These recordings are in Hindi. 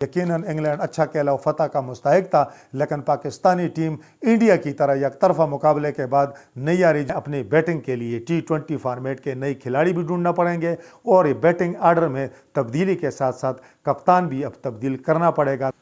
यकीनन इंग्लैंड अच्छा खेला, फतह का मुस्तहिक था, लेकिन पाकिस्तानी टीम इंडिया की तरह यकतरफा मुकाबले के बाद नहीं आ रही। अपनी बैटिंग के लिए T20 फॉर्मेट के नए खिलाड़ी भी ढूंढना पड़ेंगे और ये बैटिंग आर्डर में तब्दीली के साथ साथ कप्तान भी अब तब्दील करना पड़ेगा।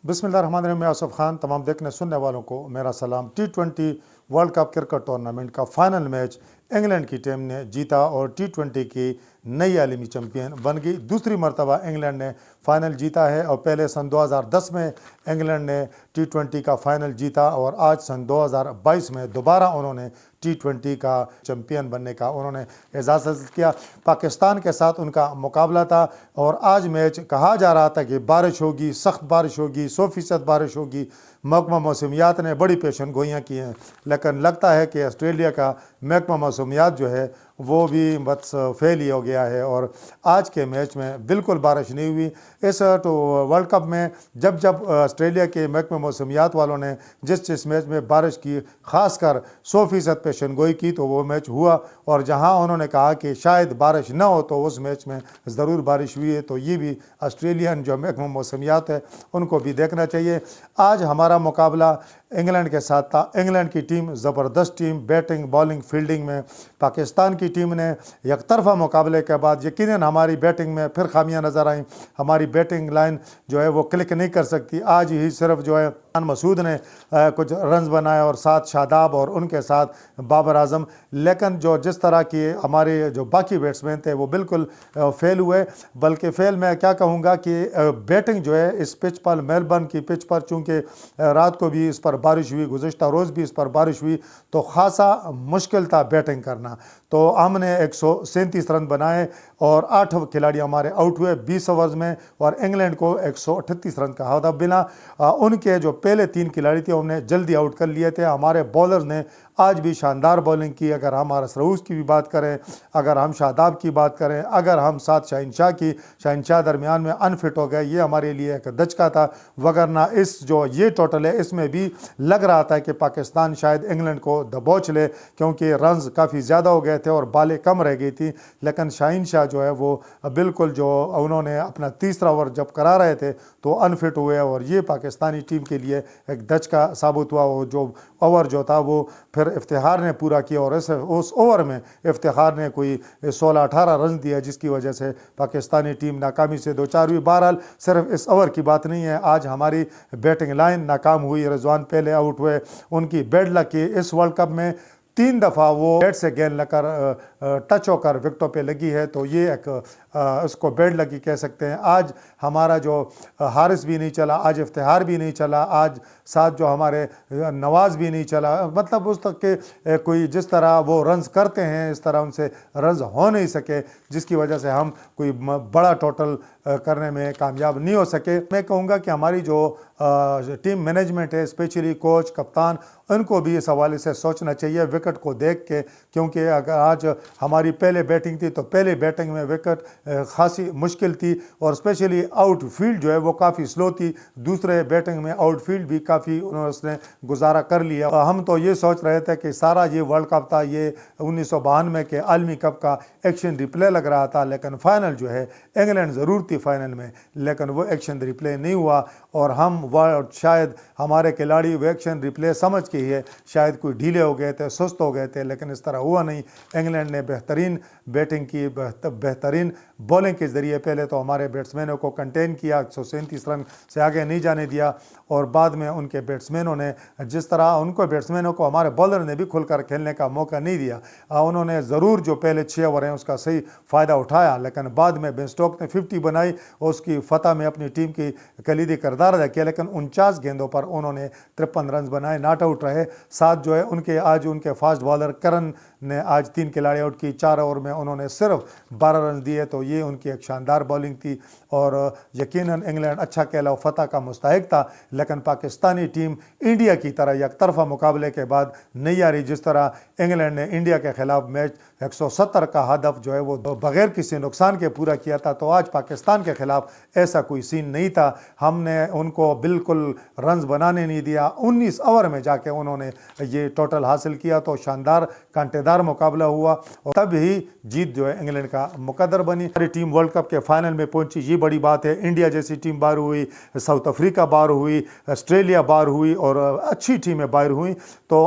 बिस्मिल्लाहिर्रहमानिर्रहीम, मैं आसिफ खान। तमाम देखने सुनने वालों को मेरा सलाम। T20 world cup cricket tournament का फाइनल मैच इंग्लैंड की टीम ने जीता और T20 की नई आलमी चैंपियन बन गई। दूसरी मरतबा इंग्लैंड ने फाइनल जीता है और पहले सन 2010 में इंग्लैंड ने T20 का फाइनल जीता और आज सन 2022 में दोबारा उन्होंने T20 का चैंपियन बनने का उन्होंने एजाज़ हासिल किया। पाकिस्तान के साथ उनका मुकाबला था और आज मैच कहा जा रहा था कि बारिश होगी, सख्त बारिश होगी, 100% बारिश होगी। महकमा मौसमियात ने बड़ी पेशन गोइयाँ की हैं, लेकिन लगता है कि ऑस्ट्रेलिया का महकमा मौसमियात जो है वो भी बस फेल ही हो गया है और आज के मैच में बिल्कुल बारिश नहीं हुई। इस वर्ल्ड कप में जब जब ऑस्ट्रेलिया के महकमा मौसमियात वालों ने जिस मैच में बारिश की खासकर 100% पेशन गोई की तो वो मैच हुआ, और जहां उन्होंने कहा कि शायद बारिश ना हो तो उस मैच में ज़रूर बारिश हुई है। तो ये भी ऑस्ट्रेलियन जो महकमा मौसमियात है उनको भी देखना चाहिए। आज हमारा मुकाबला इंग्लैंड के साथ था। इंग्लैंड की टीम ज़बरदस्त टीम, बैटिंग बॉलिंग फील्डिंग में पाकिस्तान की टीम ने यकतरफा मुकाबले के बाद यकीनन हमारी बैटिंग में फिर खामियां नज़र आईं। हमारी बैटिंग लाइन जो है वो क्लिक नहीं कर सकती। आज ही सिर्फ जो है मसूद ने कुछ रन्स बनाए और साथ शादाब और उनके साथ बाबर आजम, लेकिन जो जिस तरह की हमारे जो बाकी बैट्समैन थे वो बिल्कुल फेल हुए। बल्कि फेल मैं क्या कहूँगा कि बैटिंग जो है इस पिच पर, मेलबर्न की पिच पर, चूँकि रात को भी इस पर बारिश हुई, गुज़िश्ता रोज़ भी इस पर बारिश हुई, तो ख़ासा मुश्किल था बैटिंग करना। तो हमने 137 रन बनाए और 8 खिलाड़ी हमारे आउट हुए 20 ओवर्स में और इंग्लैंड को 138 रन का हदफ मिला। उनके जो पहले 3 खिलाड़ी थे उन्हें जल्दी आउट कर लिए थे। हमारे बॉलर्स ने आज भी शानदार बॉलिंग की। अगर हम रऊस की भी बात करें, अगर हम शादाब की बात करें, अगर हम साथ शहनशाह की, शहनशाह दरमियान में अनफिट हो गए, ये हमारे लिए एक दचका था। वगरना इस जो ये टोटल है इसमें भी लग रहा था कि पाकिस्तान शायद इंग्लैंड को दबोच ले, क्योंकि रन्स काफ़ी ज़्यादा हो गए थे और बालें कम रह गई थी। लेकिन शहनशाह जो है वो बिल्कुल जो उन्होंने अपना तीसरा ओवर जब करा रहे थे तो अनफिट हुए और ये पाकिस्तानी टीम के लिए एक दचका साबित हुआ। वो जो ओवर जो था वो फिर इफ्तिखार ने पूरा किया और उस ओवर में इफ्तिखार ने कोई 16-18 रन दिया, जिसकी वजह से पाकिस्तानी टीम नाकामी से दो चार हुई। बहरहाल सिर्फ इस ओवर की बात नहीं है, आज हमारी बैटिंग लाइन नाकाम हुई। रिजवान पहले आउट हुए, उनकी बैड लक की इस वर्ल्ड कप में 3 दफ़ा वो बैट से गेंद लेकर टच होकर विकेटों पे लगी है, तो ये एक उसको बैड लकी कह सकते हैं। आज हमारा जो हारिस भी नहीं चला, आज इफ्तिखार भी नहीं चला, आज साथ जो हमारे नवाज भी नहीं चला। मतलब उस तक के कोई जिस तरह वो रन्स करते हैं इस तरह उनसे रन्स हो नहीं सके, जिसकी वजह से हम कोई बड़ा टोटल करने में कामयाब नहीं हो सके। मैं कहूँगा कि हमारी जो टीम मैनेजमेंट है, स्पेशली कोच, कप्तान, उनको भी इस हवाले से सोचना चाहिए विकेट को देख के, क्योंकि अगर आज हमारी पहले बैटिंग थी तो पहले बैटिंग में विकेट खासी मुश्किल थी और स्पेशली आउटफील्ड जो है वो काफ़ी स्लो थी। दूसरे बैटिंग में आउटफील्ड भी काफ़ी उसने गुजारा कर लिया। हम तो ये सोच रहे थे कि सारा ये वर्ल्ड कप था, ये 1992 के आलमी कप का एक्शन रिप्ले लग रहा था, लेकिन फाइनल जो है इंग्लैंड ज़रूर थी फाइनल में, लेकिन वो एक्शन रिप्ले नहीं हुआ और हम शायद हमारे खिलाड़ी वो एक्शन रिप्ले समझ के ही है शायद कोई ढीले हो गए थे, सुस्त हो गए थे, लेकिन इस तरह हुआ नहीं। इंग्लैंड ने बेहतरीन बैटिंग की, बेहतरीन बॉलिंग के ज़रिए पहले तो हमारे बैट्समैनों को कंटेन किया, 137 रन से आगे नहीं जाने दिया, और बाद में उनके बैट्समैनों ने जिस तरह उनको बैट्समैनों को हमारे बॉलर ने भी खुलकर खेलने का मौका नहीं दिया। उन्होंने ज़रूर जो पहले 6 ओवर हैं उसका सही फ़ायदा उठाया, लेकिन बाद में बेन स्टोक्स ने 50 बनाई और उसकी फतह में अपनी टीम की कलीदी किरदार अदा किया, लेकिन 49 गेंदों पर उन्होंने 53 रन बनाए, नॉट आउट रहे। साथ जो है उनके आज उनके फास्ट बॉलर करन ने आज 3 खिलाड़ी आउट की, 4 ओवर में उन्होंने सिर्फ 12 रन दिए, तो ये उनकी एक शानदार बॉलिंग थी। और यकीनन इंग्लैंड अच्छा खेला, फतह का मुस्तहिक था, लेकिन पाकिस्तानी टीम इंडिया की तरह एकतरफा मुकाबले के बाद नहीं आ रही। जिस तरह इंग्लैंड ने इंडिया के खिलाफ मैच 170 का हदफ जो है वो बगैर किसी नुकसान के पूरा किया था, तो आज पाकिस्तान के खिलाफ ऐसा कोई सीन नहीं था। हमने उनको बिल्कुल रन्स बनाने नहीं दिया, 19 ओवर में जाके उन्होंने ये टोटल हासिल किया, तो शानदार कांटेदार मुकाबला हुआ और तब ही जीत जो है इंग्लैंड का मुकद्दर बनी। हमारी टीम वर्ल्ड कप के फाइनल में पहुंची, ये बड़ी बात है। इंडिया जैसी टीम बाहर हुई, साउथ अफ्रीका बाहर हुई, ऑस्ट्रेलिया बाहर हुई और अच्छी टीमें बाहर हुई। तो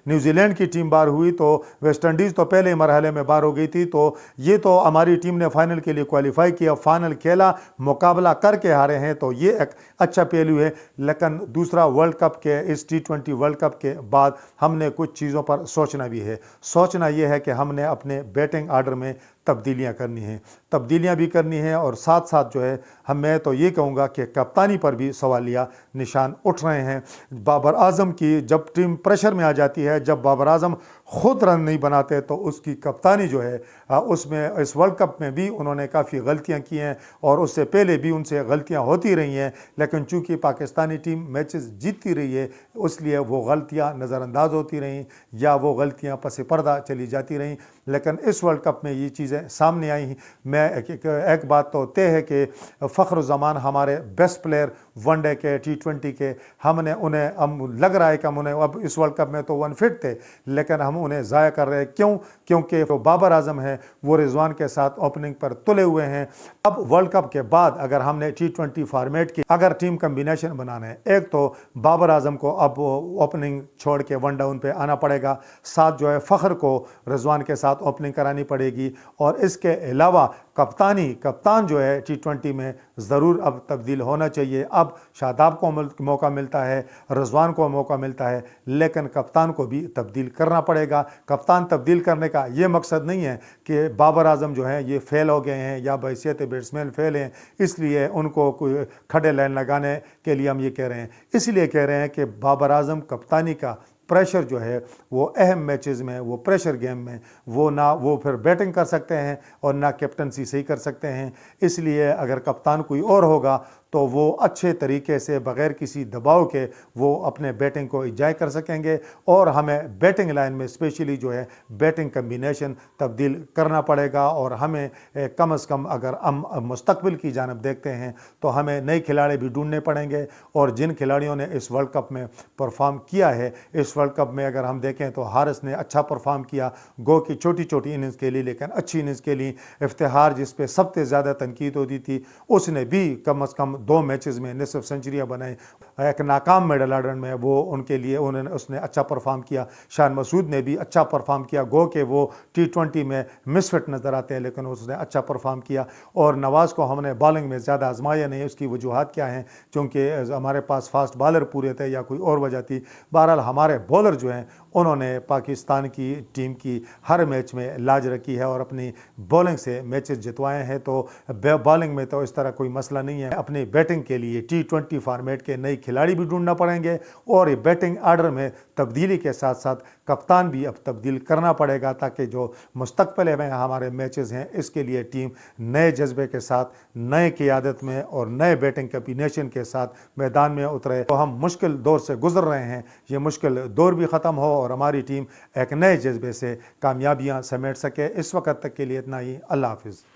न्यूजीलैंड की टीम बाहर हुई, तो वेस्ट इंडीज़ तो पहले मरहले में बाहर हो गई थी। तो ये तो हमारी टीम ने फाइनल के लिए क्वालिफाई किया, फाइनल खेला, मुकाबला करके हारे हैं, तो ये एक अच्छा पहलू है। लेकिन दूसरा, वर्ल्ड कप के इस T20 वर्ल्ड कप के बाद हमने कुछ चीज़ों पर सोचना भी है। सोचना यह है कि हमने अपने बैटिंग आर्डर में तब्दीलियां करनी हैं, तब्दीलियां भी करनी हैं, और साथ साथ जो है मैं तो ये कहूँगा कि कप्तानी पर भी सवालिया निशान उठ रहे हैं। बाबर आजम की जब टीम प्रेशर में आ जाती है, जब बाबर आजम खुद रन नहीं बनाते, तो उसकी कप्तानी जो है उसमें इस वर्ल्ड कप में भी उन्होंने काफ़ी गलतियां की हैं और उससे पहले भी उनसे गलतियां होती रही हैं। लेकिन चूंकि पाकिस्तानी टीम मैचेस जीतती रही है, इसलिए वो गलतियां नज़रअंदाज होती रहीं या वो गलतियां पसे पर्दा चली जाती रहीं। लेकिन इस वर्ल्ड कप में ये चीज़ें सामने आई। मैं एक बात तो तय है कि फ़ख्र ज़मान हमारे बेस्ट प्लेयर वनडे के T20 के, हमने उन्हें, हम लग रहा है कि हम उन्हें अब इस वर्ल्ड कप में तो अनफिट थे, लेकिन हम उन्हें ज़ाया कर रहे हैं। क्यों? क्योंकि वो बाबर आजम है, वो रिजवान के साथ ओपनिंग पर तुले हुए हैं। अब वर्ल्ड कप के बाद अगर हमने T20 फॉर्मेट की अगर टीम कम्बिनेशन बनाना है, एक तो बाबर आजम को अब ओपनिंग छोड़ के वन डाउन पे आना पड़ेगा, साथ जो है फ़ख्र को रिजवान के साथ ओपनिंग करानी पड़ेगी, और इसके अलावा कप्तान जो है T20 में ज़रूर अब तब्दील होना चाहिए। अब शादाब को मौका मिलता है, रिजवान को मौका मिलता है, लेकिन कप्तान को भी तब्दील करना पड़ेगा। कप्तान तब्दील करने का ये मकसद नहीं है कि बाबर आजम जो है ये फेल हो गए हैं या बहैसियत बैट्समैन फेल हैं, इसलिए उनको कोई खड़े लाइन लगाने के लिए हम ये कह रहे हैं। इसलिए कह रहे हैं कि बाबर आजम कप्तानी का प्रेशर जो है वो अहम मैचेस में, वो प्रेशर गेम में वो ना वो फिर बैटिंग कर सकते हैं और ना कैप्टनसी सही कर सकते हैं। इसलिए अगर कप्तान कोई और होगा तो वो अच्छे तरीके से बग़ैर किसी दबाव के वो अपने बैटिंग को एंजॉय कर सकेंगे, और हमें बैटिंग लाइन में स्पेशली जो है बैटिंग कम्बिनेशन तब्दील करना पड़ेगा। और हमें कम से कम अगर हम मुस्तकबिल की जानब देखते हैं तो हमें नए खिलाड़ी भी ढूंढने पड़ेंगे, और जिन खिलाड़ियों ने इस वर्ल्ड कप में परफॉर्म किया है, इस वर्ल्ड कप में अगर हम देखें तो हारिस ने अच्छा परफॉर्म किया, गो की छोटी छोटी इनिंग्स के लिए, लेकिन अच्छी इनिंग्स के लिए। इफ्तिखार जिस पे सबसे ज़्यादा तनकीद होती थी, उसने भी कम से कम 2 मैचेस में निसफ सेंचुरियाँ बनाई। एक नाकाम मिडल ऑर्डर में वो उनके लिए उसने अच्छा परफॉर्म किया। शान मसूद ने भी अच्छा परफॉर्म किया, गो के वो T20 में मिसफिट नज़र आते हैं, लेकिन उसने अच्छा परफॉर्म किया। और नवाज़ को हमने बॉलिंग में ज़्यादा आजमाया नहीं, उसकी वजूहात क्या हैं? क्योंकि हमारे पास फास्ट बॉलर पूरे थे या कोई और वजह थी। बहरहाल हमारे बॉलर जो हैं उन्होंने पाकिस्तान की टीम की हर मैच में लाज रखी है और अपनी बॉलिंग से मैचेस जितवाए हैं। तो बॉलिंग में तो इस तरह कोई मसला नहीं है। अपनी बैटिंग के लिए T20 फॉर्मेट के नए खिलाड़ी भी ढूंढना पड़ेंगे, और ये बैटिंग आर्डर में तब्दीली के साथ साथ कप्तान भी अब तब्दील करना पड़ेगा, ताकि जो मुस्तकबिल में हमारे मैचेस हैं इसके लिए टीम नए जज्बे के साथ, नए क़ियादत में और नए बैटिंग कम्बिनेशन के साथ मैदान में उतरे। तो हम मुश्किल दौर से गुजर रहे हैं, ये मुश्किल दौर भी ख़त्म हो और हमारी टीम एक नए जज्बे से कामयाबियाँ समेट सके। इस वक्त तक के लिए इतना ही। अल्लाह हाफ़िज़।